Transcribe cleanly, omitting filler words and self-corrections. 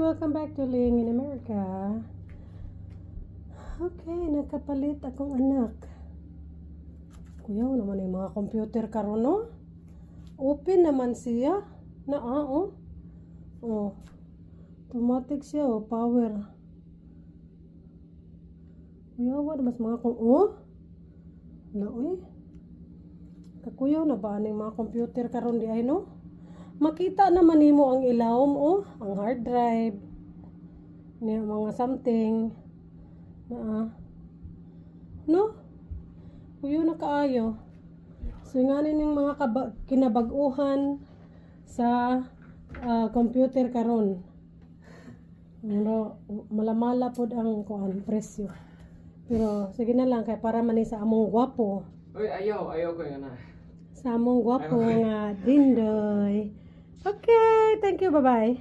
welcome back to Ling in America. Okay, nakapalit akong anak. Kuya, naman yung mga computer karon, no? Open naman siya. Oh. Automatic siya, oh. Power. Kuya, mas mga Kakuyaw na ba ang mga computer karon di ay, no? Makita naman nimo ang ilawom, ang hard drive. Niya mga something. No? Kuyaw na kaayo. So nga ning mga kinabag-uhan sa computer karon. Malamala pod ang presyo. Pero sige na lang kay para man sa among gwapo. Uy, ayaw ko yun na. Sa among gwapo nga dindoy. Okay, thank you, bye-bye.